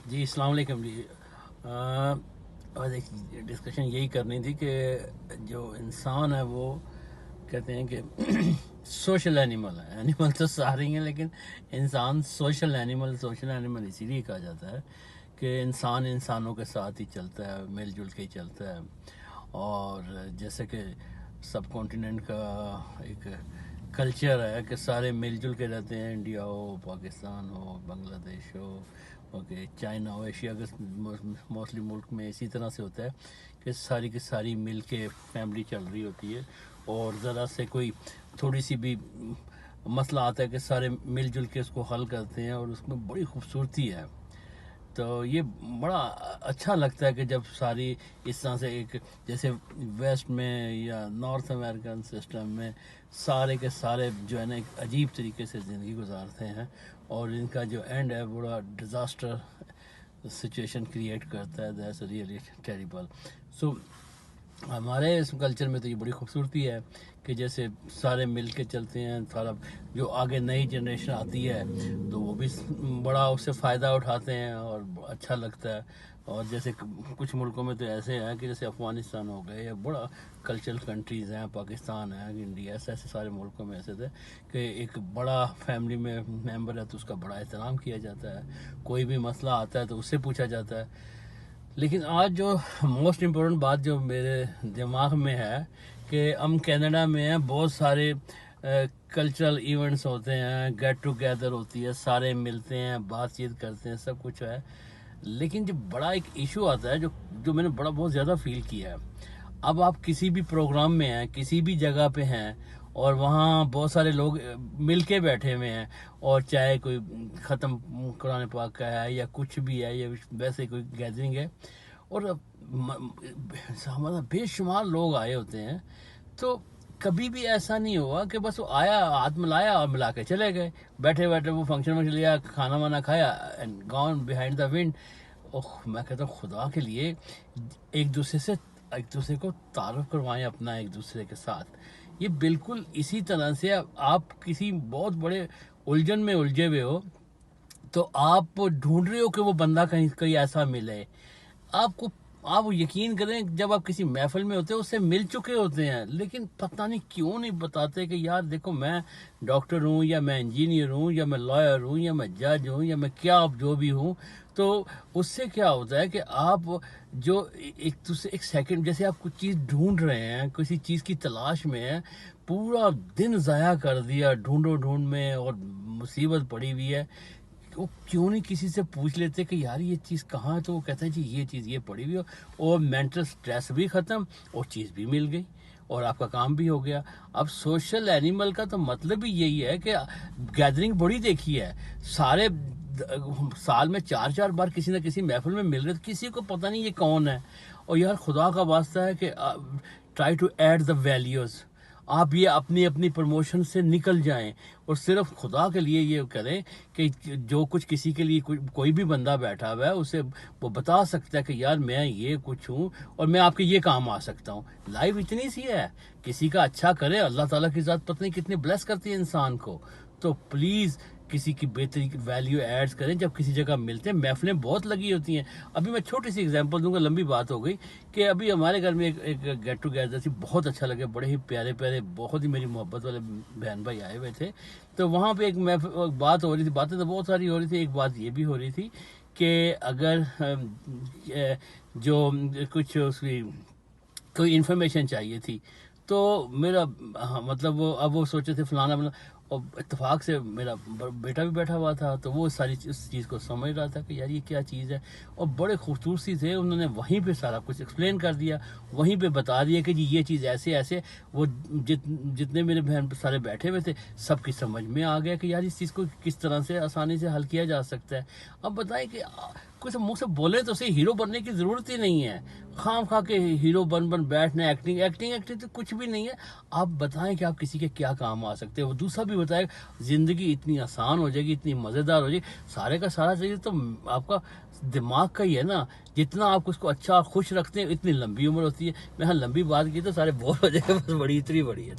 جی السلام علیکم جی اور ایک ڈسکشن یہی کرنی تھی کہ جو انسان ہے وہ کہتے ہیں کہ سوشل اینیمل ہے. اینیمل تو سارے ہی ہیں لیکن انسان سوشل اینیمل اسی لیے کہا جاتا ہے کہ انسان انسانوں کے ساتھ ہی چلتا ہے, مل جل کے ہی چلتا ہے. اور جیسے کہ سب کانٹیننٹ کا ایک کلچر ہے کہ سارے مل جل کے رہتے ہیں, انڈیا ہو, پاکستان ہو, بنگلہ دیش ہو, اوکے چائنا ہو, ایشیا کے موسٹلی ملک میں اسی طرح سے ہوتا ہے کہ ساری کی ساری مل کے فیملی چل رہی ہوتی ہے. اور ذرا سے کوئی تھوڑی سی بھی مسئلہ آتا ہے کہ سارے مل جل کے اس کو حل کرتے ہیں, اور اس میں بڑی خوبصورتی ہے. تو یہ بڑا اچھا لگتا ہے کہ جب ساری اس طرح سے ایک جیسے ویسٹ میں یا نارتھ امریکن سسٹم میں سارے کے سارے جو ہے نا ایک عجیب طریقے سے زندگی گزارتے ہیں, اور ان کا جو اینڈ ہے بڑا ڈیزاسٹر سچویشن کریٹ کرتا ہے. That's really terrible. سو ہمارے اس کلچر میں تو یہ بڑی خوبصورتی ہے کہ جیسے سارے مل کے چلتے ہیں. سارا جو آگے نئی جنریشن آتی ہے تو وہ بھی بڑا اس سے فائدہ اٹھاتے ہیں اور اچھا لگتا ہے. اور جیسے کچھ ملکوں میں تو ایسے ہیں کہ جیسے افغانستان ہو گئے, یا بڑا کلچرل کنٹریز ہیں, پاکستان ہے, انڈیا, ایسے سارے ملکوں میں ایسے تھے کہ ایک بڑا فیملی میں ممبر ہے تو اس کا بڑا احترام کیا جاتا ہے. کوئی بھی مسئلہ آتا ہے تو اس سے پوچھا جاتا ہے. لیکن آج جو موسٹ امپورٹنٹ بات جو میرے دماغ میں ہے کہ ہم کینیڈا میں ہیں, بہت سارے کلچرل ایونٹس ہوتے ہیں, گیٹ ٹوگیدر ہوتی ہے, سارے ملتے ہیں, بات چیت کرتے ہیں, سب کچھ ہے. لیکن جو بڑا ایک ایشو آتا ہے جو میں نے بہت زیادہ فیل کیا ہے, اب آپ کسی بھی پروگرام میں ہیں, کسی بھی جگہ پہ ہیں, اور وہاں بہت سارے لوگ مل کے بیٹھے ہوئے ہیں, اور چاہے کوئی ختم قرآن پاک کا ہے یا کچھ بھی ہے یا ویسے کوئی گیدرنگ ہے, اور ہمارا بے شمار لوگ آئے ہوتے ہیں, تو کبھی بھی ایسا نہیں ہوا کہ بس وہ آیا, ہاتھ ملایا اور ملا کے چلے گئے, بیٹھے بیٹھے وہ فنکشن میں لیا, کھانا وانا کھایا اینڈ گون بیہائنڈ دا ونڈ. میں کہتا ہوں خدا کے لیے ایک دوسرے کو تعارف کروائیں اپنا ایک دوسرے کے ساتھ. یہ بالکل اسی طرح سے آپ کسی بہت بڑے الجھن میں الجھے ہوئے ہو تو آپ ڈھونڈ رہے ہو کہ وہ بندہ کہیں ایسا ملے. آپ یقین کریں جب آپ کسی محفل میں ہوتے ہیں اس سے مل چکے ہوتے ہیں, لیکن پتہ نہیں کیوں نہیں بتاتے کہ یار دیکھو میں ڈاکٹر ہوں, یا میں انجینئر ہوں, یا میں لائر ہوں, یا میں جج ہوں, یا میں کیا جو بھی ہوں. تو اس سے کیا ہوتا ہے کہ آپ جو ایک سیکنڈ جیسے آپ کچھ چیز ڈھونڈ رہے ہیں, کسی چیز کی تلاش میں ہیں, پورا دن ضائع کر دیا ڈھونڈ میں, اور مصیبت پڑی ہوئی ہے, وہ کیوں نہیں کسی سے پوچھ لیتے کہ یار یہ چیز کہاں ہے, تو وہ کہتے ہیں جی یہ چیز یہ پڑی ہوئی ہو, اور مینٹل سٹریس بھی ختم, اور چیز بھی مل گئی, اور آپ کا کام بھی ہو گیا. اب سوشل اینیمل کا تو مطلب ہی یہی ہے کہ گیدرنگ بڑی دیکھی ہے, سارے سال میں 4 بار کسی نہ کسی محفل میں مل رہے, تو کسی کو پتہ نہیں یہ کون ہے. اور یار خدا کا واسطہ ہے کہ try to add the values. آپ یہ اپنی پروموشن سے نکل جائیں, اور صرف خدا کے لیے یہ کریں کہ جو کچھ کسی کے لیے کوئی بھی بندہ بیٹھا ہوا ہے اسے وہ بتا سکتا ہے کہ یار میں یہ کچھ ہوں اور میں آپ کے یہ کام آ سکتا ہوں. لائف اتنی سی ہے, کسی کا اچھا کرے, اللہ تعالیٰ کی ذات پتہ نہیں کتنی بلیس کرتی ہے انسان کو. تو پلیز کسی کی بہتری ویلیو ایڈز کریں جب کسی جگہ ملتے ہیں. محفلیں بہت لگی ہوتی ہیں. ابھی میں چھوٹی سی اگزامپل دوں گا, لمبی بات ہو گئی, کہ ابھی ہمارے گھر میں ایک گیٹ ٹوگیدر تھی, بہت اچھا لگے, بڑے ہی پیارے بہت ہی میری محبت والے بہن بھائی آئے ہوئے تھے. تو وہاں پہ ایک بات ہو رہی تھی, باتیں تو بہت ساری ہو رہی تھی. ایک بات یہ بھی ہو رہی تھی کہ اگر جو کچھ اس کی کوئی انفارمیشن چاہیے تھی, تو میرا مطلب اب وہ سوچے تھے فلانا, اور اتفاق سے میرا بیٹا بھی بیٹھا ہوا تھا, تو وہ ساری اس چیز کو سمجھ رہا تھا کہ یار یہ کیا چیز ہے, اور بڑے خوبصورتی تھے, انہوں نے وہیں پہ سارا کچھ ایکسپلین کر دیا, وہیں پہ بتا دیا کہ جی یہ چیز ایسے. وہ جتنے میرے بہن سارے بیٹھے ہوئے تھے سب کی سمجھ میں آ گیا کہ یار اس چیز کو کس طرح سے آسانی سے حل کیا جا سکتا ہے. اب بتائیں کہ کچھ منہ سے بولے تو صحیح, ہیرو بننے کی ضرورت ہی نہیں ہے, خام خواہ کے ہیرو بن بیٹھنا, ایکٹنگ تو کچھ بھی نہیں ہے. آپ بتائیں کہ آپ کسی کے کیا کام آ سکتے ہیں. وہ دوسرا بھی بتائے زندگی اتنی آسان ہو جائے گی, اتنی مزیدار ہو جائے گی. سارے کا سارا چیز تو آپ کا دماغ کا ہی ہے نا, جتنا آپ اس کو اچھا اور خوش رکھتے ہیں اتنی لمبی عمر ہوتی ہے. میں لمبی بات کی تو سارے بور ہو جائے گا, بس اتنی بڑی ہے.